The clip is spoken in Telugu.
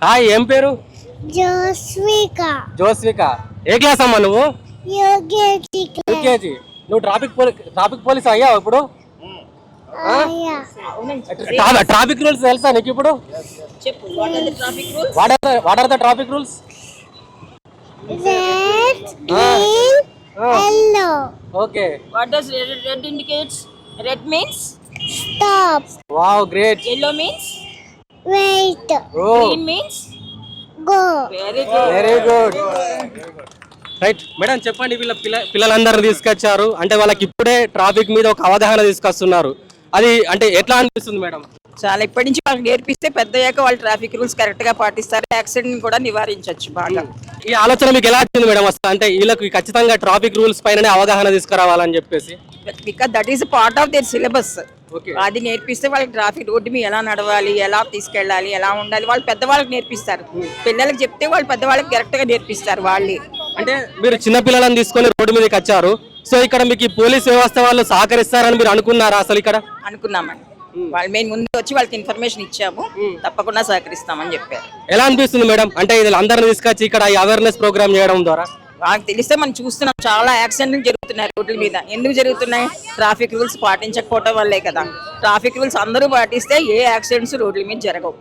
హాయ్, ఏం పేరు? జోస్విక. జోస్విక. ఏ క్లాస్ అమ్మా నువ్వు? యోగేటి యూకేజీ. నువ్వు ట్రాఫిక్ పోలీస్ అయ్యావు ఇప్పుడు? ఆయా. ట్రాఫిక్ రూల్స్ తెలుసా నీకు ఇప్పుడు? చెప్పు, what are the traffic rules? What are the traffic rules? Red, green, yellow. Okay. What does red indicates? Red means Stop. Wow, great. yellow means Wait. Oh, green means Go. very good. Very good. Right madam, చెప్పండి. పిల్లలందరిని తీసుకొచ్చారు అంటే వాళ్ళకి ఇప్పుడే ట్రాఫిక్ మీద ఒక అవగాహన తీసుకొస్తున్నారు. అది అంటే ఎట్లా అనిపిస్తుంది మేడం? చాలా ఇప్పటి నుంచి వాళ్ళకి నేర్పిస్తే పెద్దయ్యాక వాళ్ళు ట్రాఫిక్ రూల్స్ కరెక్ట్ గా పాటిస్తారు, యాక్సిడెంట్ కూడా నివారించవచ్చు బాగా. ఈ ఆలోచన మీకు ఎలా వచ్చింది మేడం? అసలు అంటే వీళ్ళకి ఖచ్చితంగా ట్రాఫిక్ రూల్స్ పైననే అవగాహన తీసుకురావాలని చెప్పేసి. Because that is part of their syllabus. Okay. అది నేర్పిస్తే వాళ్ళకి ట్రాఫిక్ రోడ్డు మీద ఎలా నడవాలి, ఎలా తీసుకెళ్ళాలి, ఎలా ఉండాలి వాళ్ళు పెద్దవాళ్ళకి నేర్పిస్తారు. పిల్లలకి చెప్తే వాళ్ళు పెద్దవాళ్ళకి కరెక్ట్ గా నేర్పిస్తారు వాళ్ళే. అంటే మీరు చిన్న పిల్లలను తీసుకొని రోడ్డు మీదకి వచ్చారు. సో ఇక్కడ మీకు ఈ పోలీస్ వ్యవస్థ వాళ్ళు సహకరిస్తారని మీరు అనుకున్నారా అసలు ఇక్కడ? అనుకున్నామండి. వాళ్ళు మేము ముందు వచ్చి వాళ్ళకి ఇన్ఫర్మేషన్ ఇచ్చాము, తప్పకుండా సహకరిస్తామని చెప్పారు. ఎలా అనిపిస్తుంది మేడం? అంటే ఇది అందరిని తీసుకొచ్చి ఇక్కడ ఈ అవేర్నెస్ ప్రోగ్రామ్ చేయడం ద్వారా వాళ్ళకి తెలిస్తే మనం చూస్తున్నాం చాలా యాక్సిడెంట్లు జరుగుతున్నాయి రోడ్ల మీద. ఎందుకు జరుగుతున్నాయి? ట్రాఫిక్ రూల్స్ పాటించకపోవడం వల్లే కదా. ట్రాఫిక్ రూల్స్ అందరూ పాటిస్తే ఏ యాక్సిడెంట్స్ రోడ్ల మీద జరగవు.